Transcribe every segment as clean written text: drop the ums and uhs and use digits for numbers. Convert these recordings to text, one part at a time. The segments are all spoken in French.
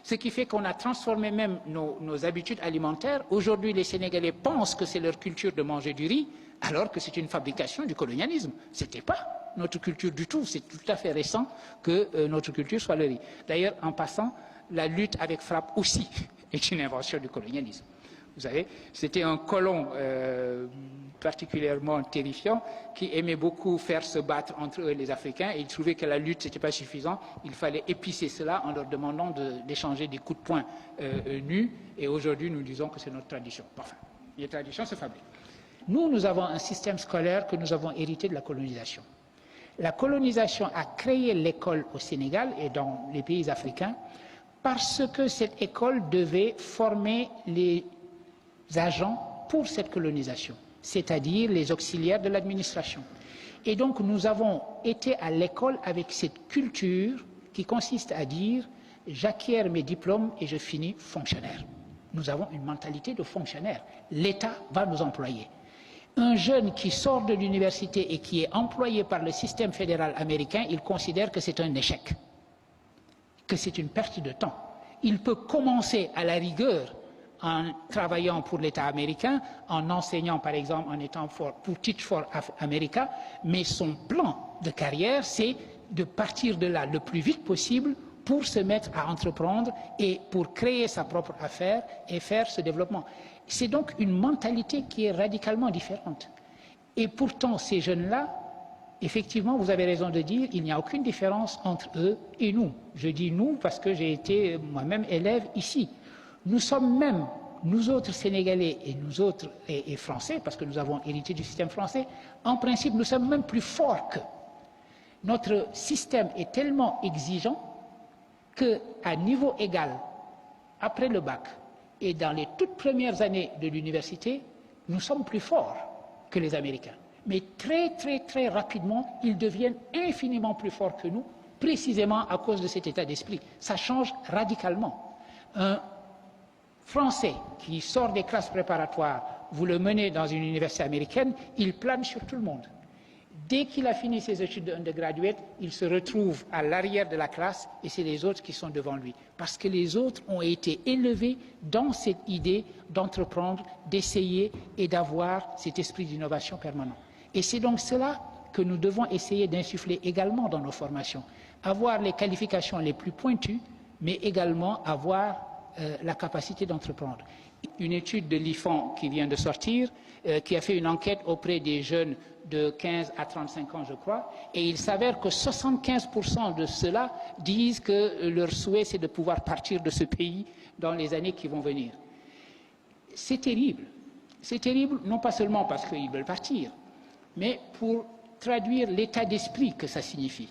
Ce qui fait qu'on a transformé même nos habitudes alimentaires. Aujourd'hui, les Sénégalais pensent que c'est leur culture de manger du riz, alors que c'est une fabrication du colonialisme. Ce n'était pas notre culture du tout. C'est tout à fait récent que notre culture soit le riz. D'ailleurs, en passant, la lutte avec frappe aussi est une invention du colonialisme. Vous savez, c'était un colon particulièrement terrifiant qui aimait beaucoup faire se battre entre eux et les Africains, et il trouvait que la lutte n'était pas suffisante. Il fallait épicer cela en leur demandant d'échanger des coups de poing nus, et aujourd'hui nous disons que c'est notre tradition. Enfin, les traditions se fabriquent. Nous avons un système scolaire que nous avons hérité de la colonisation. La colonisation a créé l'école au Sénégal et dans les pays africains parce que cette école devait former les agents pour cette colonisation, c'est-à-dire les auxiliaires de l'administration. Et donc nous avons été à l'école avec cette culture qui consiste à dire « j'acquiers mes diplômes et je finis fonctionnaire ». Nous avons une mentalité de fonctionnaire. L'État va nous employer. Un jeune qui sort de l'université et qui est employé par le système fédéral américain, il considère que c'est un échec, que c'est une perte de temps. Il peut commencer à la rigueur en travaillant pour l'État américain, en enseignant par exemple, en étant pour Teach for America, mais son plan de carrière, c'est de partir de là le plus vite possible pour se mettre à entreprendre et pour créer sa propre affaire et faire ce développement. C'est donc une mentalité qui est radicalement différente. Et pourtant, ces jeunes-là, effectivement, vous avez raison de dire, il n'y a aucune différence entre eux et nous. Je dis nous parce que j'ai été moi-même élève ici. Nous sommes même, nous autres Sénégalais et nous autres et Français, parce que nous avons hérité du système français, en principe, nous sommes même plus forts qu'eux. Notre système est tellement exigeant qu'à niveau égal, après le bac et dans les toutes premières années de l'université, nous sommes plus forts que les Américains. Mais très rapidement, ils deviennent infiniment plus forts que nous, précisément à cause de cet état d'esprit. Ça change radicalement. Un Français qui sort des classes préparatoires, vous le menez dans une université américaine, il plane sur tout le monde. Dès qu'il a fini ses études d'undergraduate, il se retrouve à l'arrière de la classe et c'est les autres qui sont devant lui. Parce que les autres ont été élevés dans cette idée d'entreprendre, d'essayer et d'avoir cet esprit d'innovation permanent. Et c'est donc cela que nous devons essayer d'insuffler également dans nos formations. Avoir les qualifications les plus pointues, mais également avoir la capacité d'entreprendre. Une étude de l'IFAN qui vient de sortir, qui a fait une enquête auprès des jeunes de 15 à 35 ans, je crois, et il s'avère que 75% de ceux-là disent que leur souhait, c'est de pouvoir partir de ce pays dans les années qui vont venir. C'est terrible. C'est terrible, non pas seulement parce qu'ils veulent partir, mais pour traduire l'état d'esprit que ça signifie.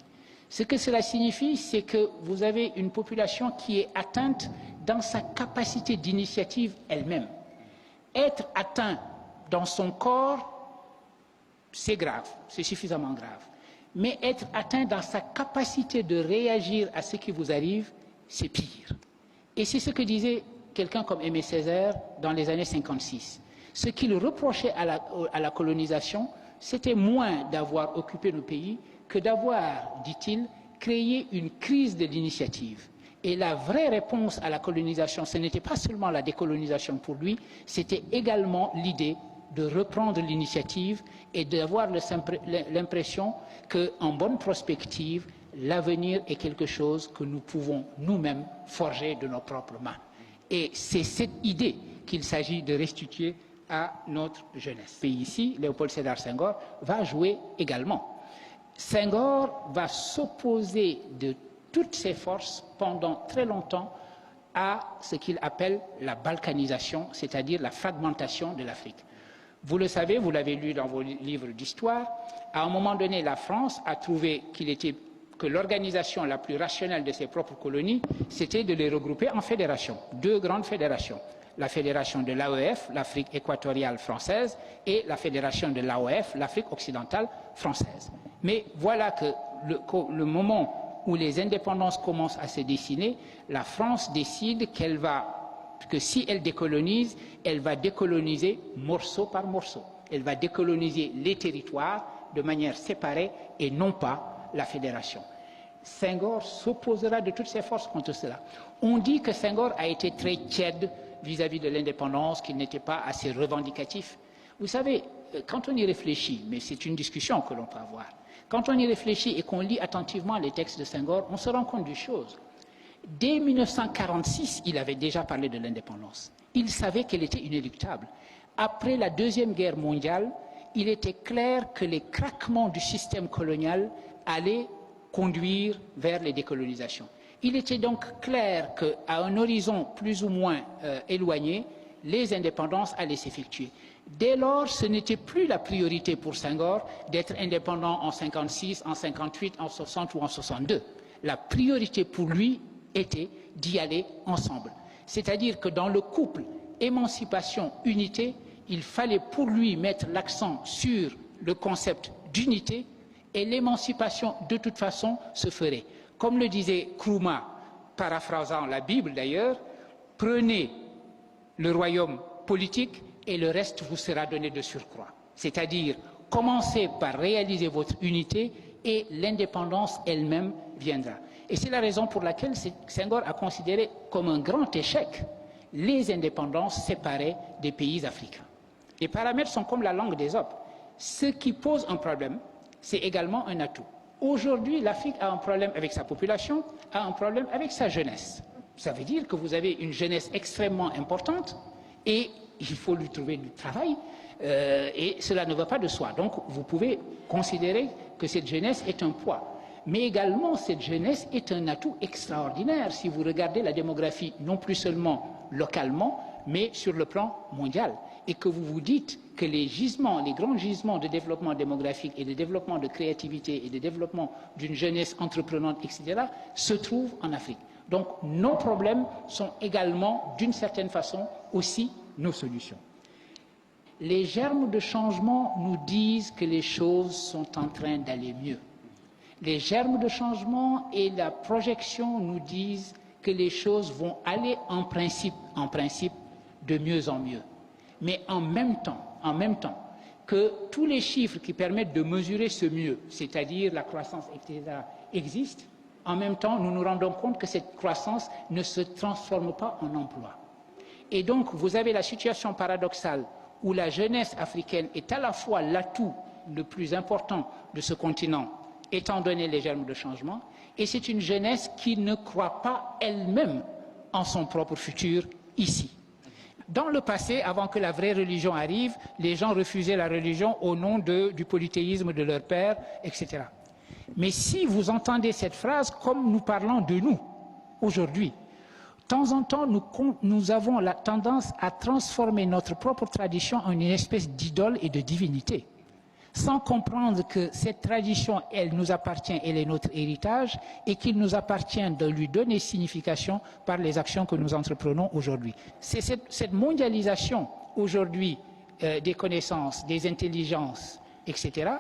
Ce que cela signifie, c'est que vous avez une population qui est atteinte dans sa capacité d'initiative elle-même. Être atteint dans son corps, c'est grave, c'est suffisamment grave. Mais être atteint dans sa capacité de réagir à ce qui vous arrive, c'est pire. Et c'est ce que disait quelqu'un comme Aimé Césaire dans les années 56. Ce qu'il reprochait à la colonisation, c'était moins d'avoir occupé nos pays que d'avoir, dit-il, créé une crise de l'initiative. Et la vraie réponse à la colonisation, ce n'était pas seulement la décolonisation pour lui, c'était également l'idée de reprendre l'initiative et d'avoir l'impression qu'en bonne prospective, l'avenir est quelque chose que nous pouvons nous-mêmes forger de nos propres mains. Et c'est cette idée qu'il s'agit de restituer à notre jeunesse. Et ici, Léopold Sédar Senghor va jouer également. Senghor va s'opposer de toutes ses forces pendant très longtemps à ce qu'il appelle la balkanisation, c'est-à-dire la fragmentation de l'Afrique. Vous le savez, vous l'avez lu dans vos livres d'histoire, à un moment donné, la France a trouvé que l'organisation la plus rationnelle de ses propres colonies, c'était de les regrouper en fédérations, deux grandes fédérations. La fédération de l'AEF, l'Afrique équatoriale française, et la fédération de l'AOF, l'Afrique occidentale française. Mais voilà que le moment où les indépendances commencent à se dessiner, la France décide que si elle décolonise, elle va décoloniser morceau par morceau. Elle va décoloniser les territoires de manière séparée et non pas la fédération. Senghor s'opposera de toutes ses forces contre cela. On dit que Senghor a été très tiède vis-à-vis de l'indépendance, qu'il n'était pas assez revendicatif. Vous savez, quand on y réfléchit, mais c'est une discussion que l'on peut avoir, quand on y réfléchit et qu'on lit attentivement les textes de Senghor, on se rend compte d'une chose. Dès 1946, il avait déjà parlé de l'indépendance. Il savait qu'elle était inéluctable. Après la Deuxième Guerre mondiale, il était clair que les craquements du système colonial allaient conduire vers les décolonisations. Il était donc clair qu'à un horizon plus ou moins éloigné, les indépendances allaient s'effectuer. Dès lors, ce n'était plus la priorité pour Senghor d'être indépendant en 56, en 58, en 60 ou en 62. La priorité pour lui était d'y aller ensemble. C'est-à-dire que dans le couple émancipation-unité, il fallait pour lui mettre l'accent sur le concept d'unité et l'émancipation, de toute façon, se ferait. Comme le disait Nkrumah, paraphrasant la Bible d'ailleurs, prenez le royaume politique et le reste vous sera donné de surcroît. C'est-à-dire, commencez par réaliser votre unité et l'indépendance elle-même viendra. Et c'est la raison pour laquelle Senghor a considéré comme un grand échec les indépendances séparées des pays africains. Les paramètres sont comme la langue d'Ésope. Ce qui pose un problème, c'est également un atout. Aujourd'hui, l'Afrique a un problème avec sa population, a un problème avec sa jeunesse. Ça veut dire que vous avez une jeunesse extrêmement importante et il faut lui trouver du travail et cela ne va pas de soi. Donc, vous pouvez considérer que cette jeunesse est un poids. Mais également, cette jeunesse est un atout extraordinaire si vous regardez la démographie, non plus seulement localement, mais sur le plan mondial. Et que vous vous dites que les gisements, les grands gisements de développement démographique et de développement de créativité et de développement d'une jeunesse entreprenante, etc., se trouvent en Afrique. Donc, nos problèmes sont également, d'une certaine façon, aussi nos solutions. Les germes de changement nous disent que les choses sont en train d'aller mieux. Les germes de changement et la projection nous disent que les choses vont aller en principe, de mieux en mieux. Mais en même temps, que tous les chiffres qui permettent de mesurer ce mieux, c'est-à-dire la croissance, etc., existent, en même temps, nous nous rendons compte que cette croissance ne se transforme pas en emploi. Et donc, vous avez la situation paradoxale où la jeunesse africaine est à la fois l'atout le plus important de ce continent, étant donné les germes de changement, et c'est une jeunesse qui ne croit pas elle-même en son propre futur ici. Dans le passé, avant que la vraie religion arrive, les gens refusaient la religion au nom du polythéisme de leur père, etc. Mais si vous entendez cette phrase comme nous parlons de nous, aujourd'hui, de temps en temps, nous avons la tendance à transformer notre propre tradition en une espèce d'idole et de divinité, sans comprendre que cette tradition, elle nous appartient, elle est notre héritage, et qu'il nous appartient de lui donner signification par les actions que nous entreprenons aujourd'hui. C'est cette mondialisation aujourd'hui des connaissances, des intelligences, etc.,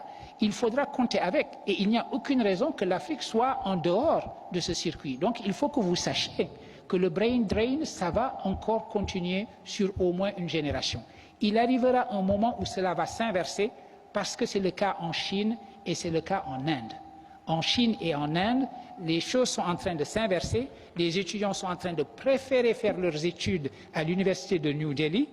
il faudra compter avec. Et il n'y a aucune raison que l'Afrique soit en dehors de ce circuit. Donc il faut que vous sachiez que le brain drain, ça va encore continuer sur au moins une génération. Il arrivera un moment où cela va s'inverser, parce que c'est le cas en Chine et c'est le cas en Inde. En Chine et en Inde, les choses sont en train de s'inverser. Les étudiants sont en train de préférer faire leurs études à l'université de New Delhi.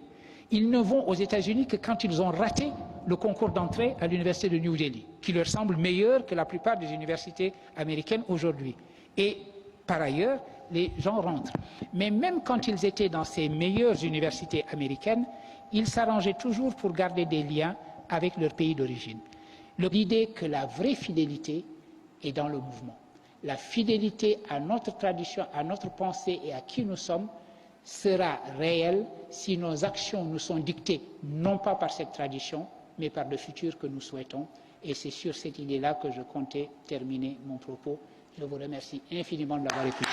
Ils ne vont aux États-Unis que quand ils ont raté le concours d'entrée à l'université de New Delhi, qui leur semble meilleur que la plupart des universités américaines aujourd'hui. Et par ailleurs, les gens rentrent. Mais même quand ils étaient dans ces meilleures universités américaines, ils s'arrangeaient toujours pour garder des liens avec leur pays d'origine. L'idée que la vraie fidélité est dans le mouvement. La fidélité à notre tradition, à notre pensée et à qui nous sommes sera réelle si nos actions nous sont dictées non pas par cette tradition, mais par le futur que nous souhaitons. Et c'est sur cette idée-là que je comptais terminer mon propos. Je vous remercie infiniment de l'avoir écouté.